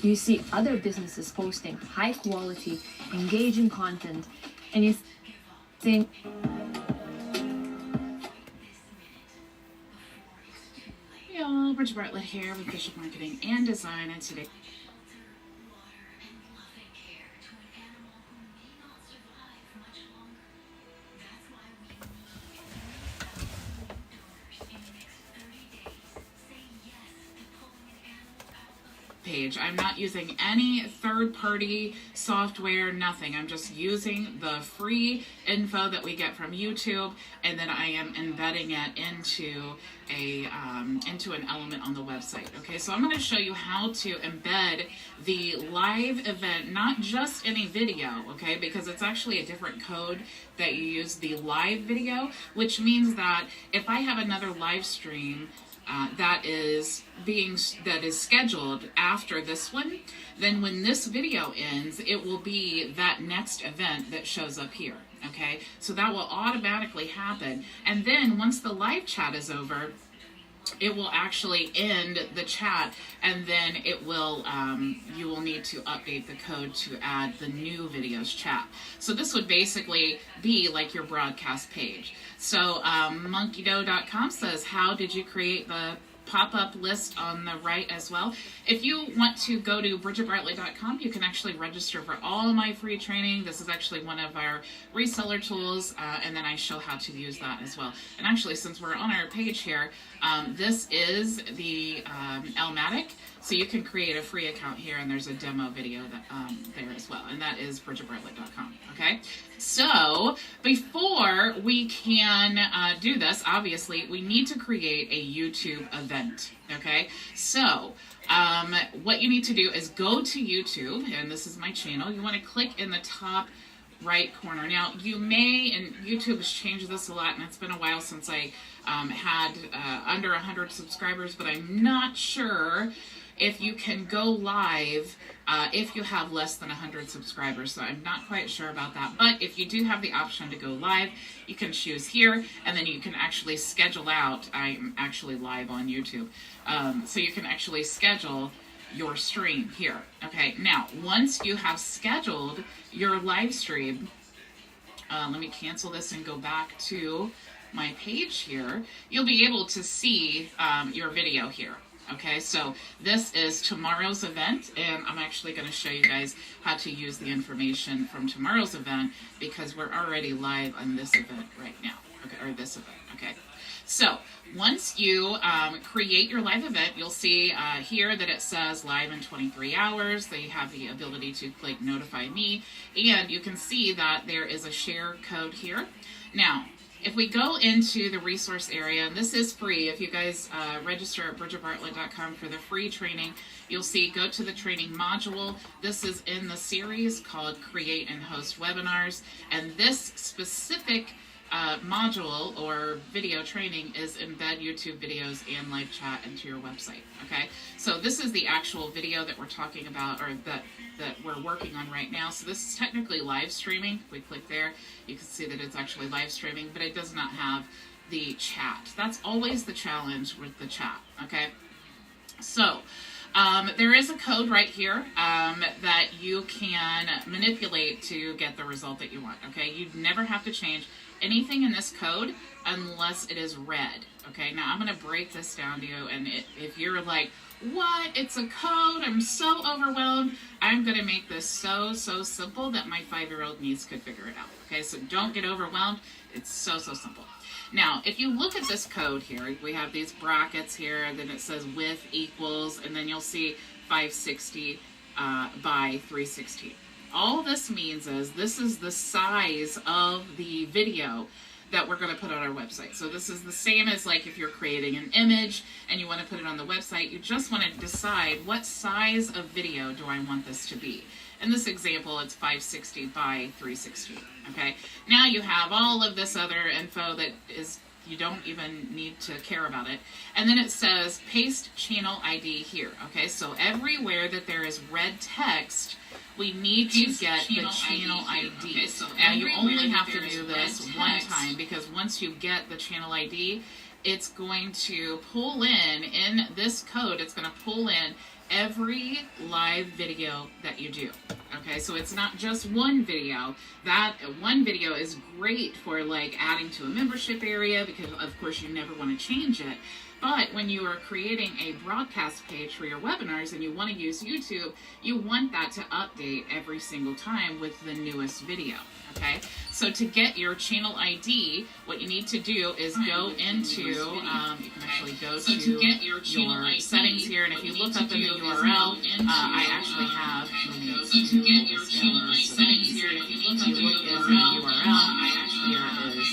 You see other businesses posting high quality, engaging content, and you think, Hey y'all, Bridget Bartlett here with Bishop Marketing and Design, and today page. I'm not using any third-party software, nothing. I'm just using the free info that we get from YouTube, and then I am embedding it into an element on the website. Okay, so I'm going to show you how to embed the live event, not just any video, okay, because it's actually a different code that you use the live video, which means that if I have another live stream that is scheduled after this one, then when this video ends, it will be that next event that shows up here. Okay, so that will automatically happen, and then once the live chat is over, it will actually end the chat, and then it will you will need to update the code to add the new videos chat. So this would basically be like your broadcast page. So monkeydough.com says, how did you create the pop-up list on the right as well? If you want to go to bridgetbartlett.com, you can actually register for all my free training. This is actually one of our reseller tools, and then I show how to use that as well. And actually, since we're on our page here, this is the Elmatic, so you can create a free account here, and there's a demo video that, there as well, and that is bridgetbartlett.com. Okay, so before we can do this, obviously we need to create a YouTube event. Okay, so what you need to do is go to YouTube, and this is my channel. You want to click in the top right corner. Now, you may, and YouTube has changed this a lot, and it's been a while since I had under 100 subscribers, but I'm not sure if you can go live if you have less than 100 subscribers. So I'm not quite sure about that. But if you do have the option to go live, you can choose here, and then you can actually schedule out. I'm actually live on YouTube. So you can actually schedule your stream here. Okay, now, once you have scheduled your live stream, let me cancel this and go back to my page here. You'll be able to see your video here. Okay, so this is tomorrow's event, and I'm actually going to show you guys how to use the information from tomorrow's event, because we're already live on this event right now, okay, or this event, okay. So once you create your live event, you'll see here that it says live in 23 hours. They have the ability to click notify me, and you can see that there is a share code here. Now, if we go into the resource area, and this is free, if you guys register at bridgetbartlett.com for the free training, you'll see go to the training module. This is in the series called Create and Host Webinars, and this specific module or video training is embed YouTube videos and live chat into your website. Okay, so this is the actual video that we're talking about, or that we're working on right now. So this is technically live streaming. If we click there, you can see that it's actually live streaming, but it does not have the chat. That's always the challenge with the chat. Okay, so there is a code right here that you can manipulate to get the result that you want. Okay, you never have to change anything in this code unless it is red. Okay, now I'm going to break this down to you, and if you're like, what, it's a code, I'm so overwhelmed, I'm going to make this so simple that my 5-year-old niece could figure it out. Okay, so don't get overwhelmed. It's so simple. Now, if you look at this code here, we have these brackets here, and then it says width equals, and then you'll see 560 by 316. All this means is this is the size of the video that we're going to put on our website. So this is the same as like if you're creating an image and you want to put it on the website, you just want to decide what size of video do I want this to be. In this example, it's 560 by 316. Okay, now you have all of this other info that is, you don't even need to care about it. And then it says paste channel ID here. Okay, so everywhere that there is red text, we need to get the channel ID. Okay, so and you only have to do this one time, because once you get the channel ID, it's going to pull in this code, it's going to pull in every live video that you do. Okay, so it's not just one video. That one video is great for like adding to a membership area, because of course you never want to change it. But when you are creating a broadcast page for your webinars and you want to use YouTube, you want that to update every single time with the newest video. Okay, so to get your channel ID, what you need to do is go into, you can actually go to your settings here, and if you look up in the URL, I actually have, to get your channel settings here, and if you look in the URL, I actually, here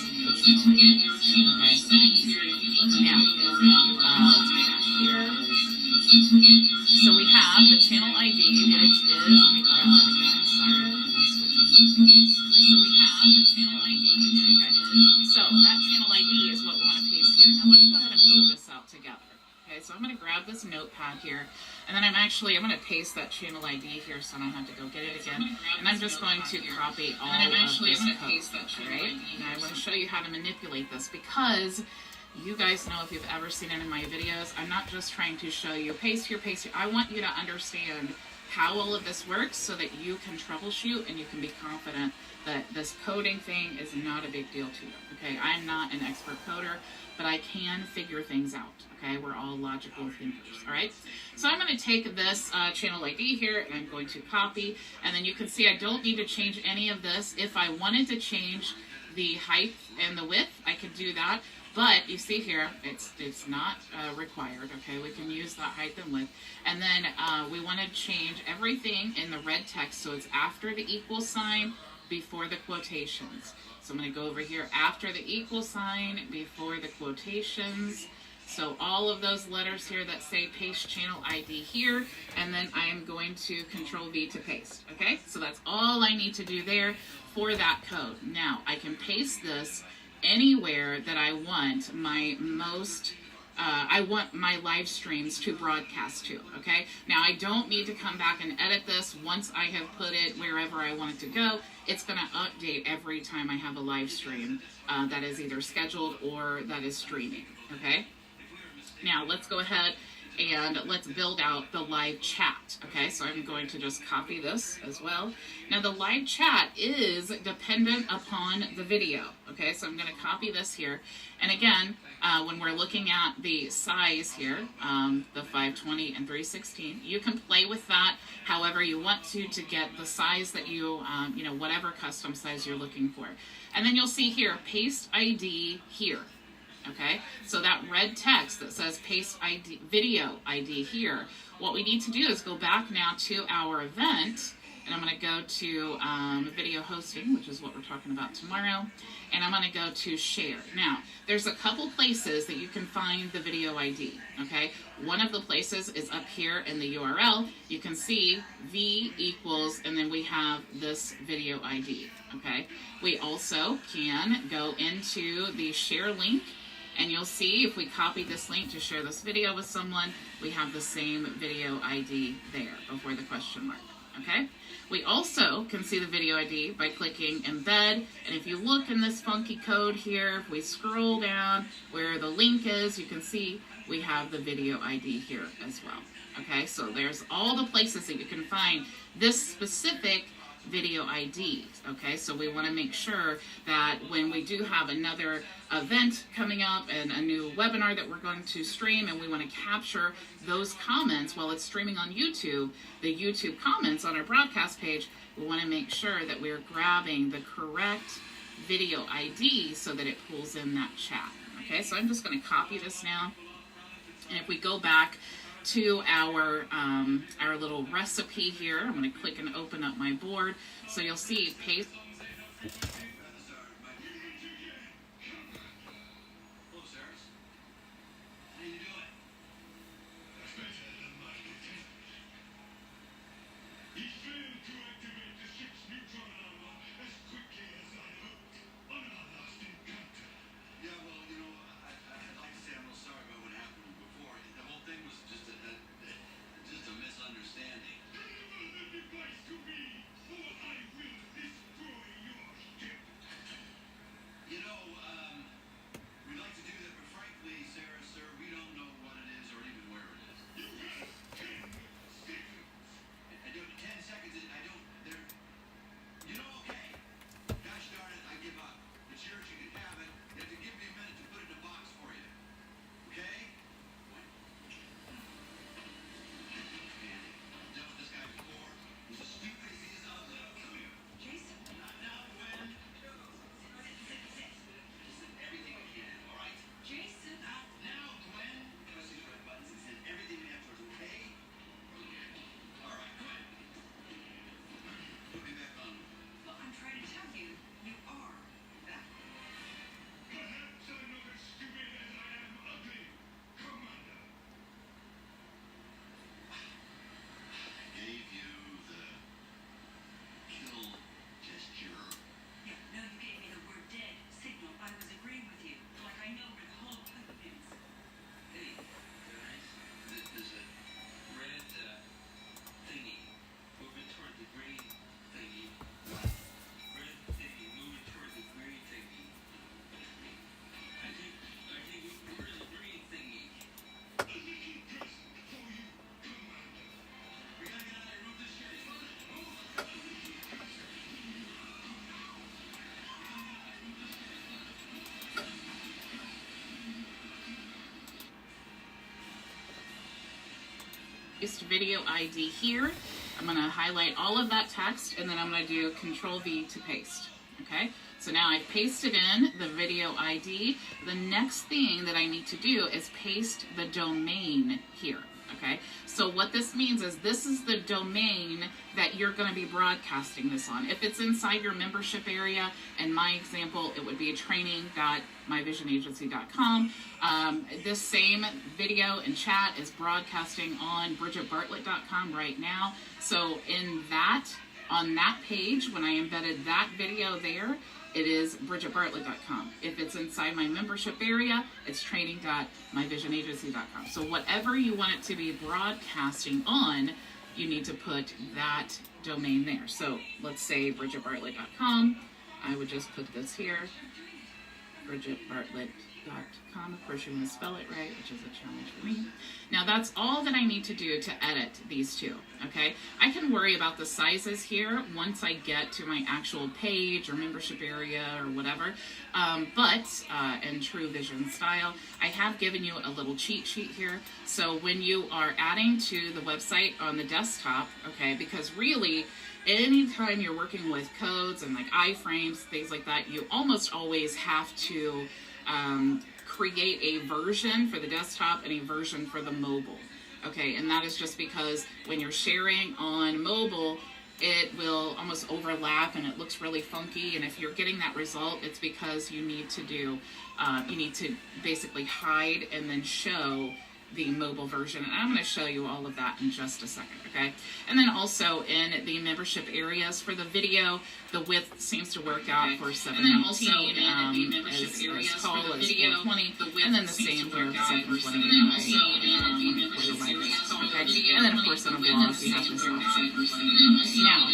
is the channel ID. Okay, now, so we have the channel ID, which is, let me grab that again, sorry, I'm switching. So we have the channel ID. Okay. So that channel ID is what we want to paste here. Now let's go ahead and build this out together. Okay, so I'm going to grab this notepad here, and then I'm going to paste that channel ID here so I don't have to go get it again. And I'm just going to copy all of this code. Right? Now I want to show you how to manipulate this, because you guys know, if you've ever seen any of my videos, I'm not just trying to show you paste here, paste here. I want you to understand how all of this works so that you can troubleshoot and you can be confident that this coding thing is not a big deal to you. Okay, I'm not an expert coder, but I can figure things out. Okay, we're all logical thinkers. All right, so I'm going to take this channel ID here and I'm going to copy, and then you can see I don't need to change any of this. If I wanted to change the height and the width, I could do that. But you see here, it's not required, okay? We can use that height and width. And then we want to change everything in the red text, so it's after the equal sign, before the quotations. So I'm going to go over here, after the equal sign, before the quotations. So all of those letters here that say paste channel ID here, and then I am going to Control V to paste, okay? So that's all I need to do there for that code. Now, I can paste this anywhere that I want I want my live streams to broadcast to, okay? Now, I don't need to come back and edit this. Once I have put it wherever I want it to go, it's going to update every time I have a live stream that is either scheduled or that is streaming, okay? Now, let's go ahead and let's build out the live chat. Okay, so I'm going to just copy this as well. Now the live chat is dependent upon the video. Okay, so I'm going to copy this here. And again, when we're looking at the size here, the 520 and 316, you can play with that however you want to get the size that you, whatever custom size you're looking for. And then you'll see here, paste ID here. Okay, so that red text that says paste ID, video ID here, what we need to do is go back now to our event, and I'm going to go to video hosting, which is what we're talking about tomorrow, and I'm going to go to share. Now, there's a couple places that you can find the video ID, okay? One of the places is up here in the URL. You can see V equals, and then we have this video ID, okay? We also can go into the share link, and you'll see if we copy this link to share this video with someone, we have the same video ID there before the question mark, okay? We also can see the video ID by clicking embed, and if you look in this funky code here, if we scroll down where the link is, you can see we have the video ID here as well, okay? So there's all the places that you can find this specific video IDs, okay? So we want to make sure that when we do have another event coming up and a new webinar that we're going to stream, and we want to capture those comments while it's streaming on YouTube, the YouTube comments on our broadcast page, we want to make sure that we're grabbing the correct video ID so that it pulls in that chat, okay? So I'm just going to copy this now, and if we go back to our little recipe here, I'm going to click and open up my board. So you'll see paste. paste video ID here. I'm going to highlight all of that text, and then I'm going to do Control V to paste. Okay, so now I've pasted in the video ID. The next thing that I need to do is paste the domain here. Okay, so what this means is this is the domain that you're going to be broadcasting this on. If it's inside your membership area, in my example, it would be training.myvisionagency.com. This same video and chat is broadcasting on bridgetbartlett.com right now. So on that page, when I embedded that video there, it is bridgetbartlett.com. If it's inside my membership area, it's training.myvisionagency.com. So whatever you want it to be broadcasting on, you need to put that domain there. So let's say bridgetbartlett.com. I would just put this here, bridgetbartlett.com. Of course, you want to spell it right, which is a challenge for me. Now that's all that I need to do to edit these two, okay? I can worry about the sizes here once I get to my actual page or membership area or whatever, but in true vision style, I have given you a little cheat sheet here. So when you are adding to the website on the desktop, okay, because really, anytime you're working with codes and like iframes, things like that, you almost always have to create a version for the desktop and a version for the mobile. Okay, and that is just because when you're sharing on mobile, it will almost overlap and it looks really funky. And if you're getting that result, it's because you need to basically hide and then show the mobile version, and I'm going to show you all of that in just a second, okay? And then also in the membership areas for the video, the width seems to work out for 719, and then also in the membership areas for the video, and then the same here for 720, okay? And then of course on a blog we have this option. Now,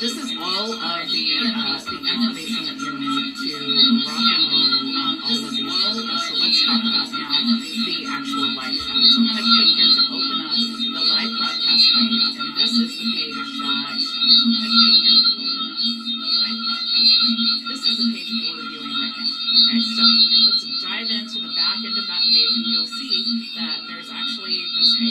this is all of the information that you need to rock and roll on all of these. So let's talk about now the actual live chat. So I'm going to click here to open up the live broadcast page, and this is the page that we're reviewing right now. Okay, so let's dive into the back end of that page, and you'll see that there's actually just a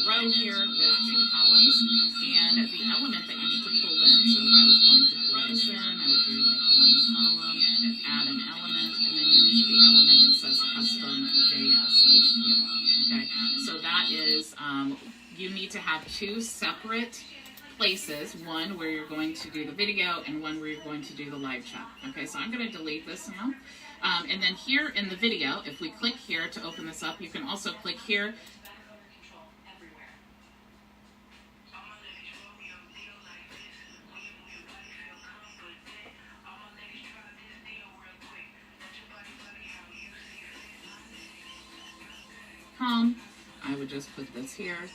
row here with two columns, and the element that you need to pull in. So if I was going to pull this in, I would do like one column, add an element, and then you need the element that says custom JS HTML. Okay, so that is, you need to have two separate places, one where you're going to do the video and one where you're going to do the live chat. Okay, so I'm going to delete this now. And then here in the video, if we click here to open this up, you can also click here. I would just put this here.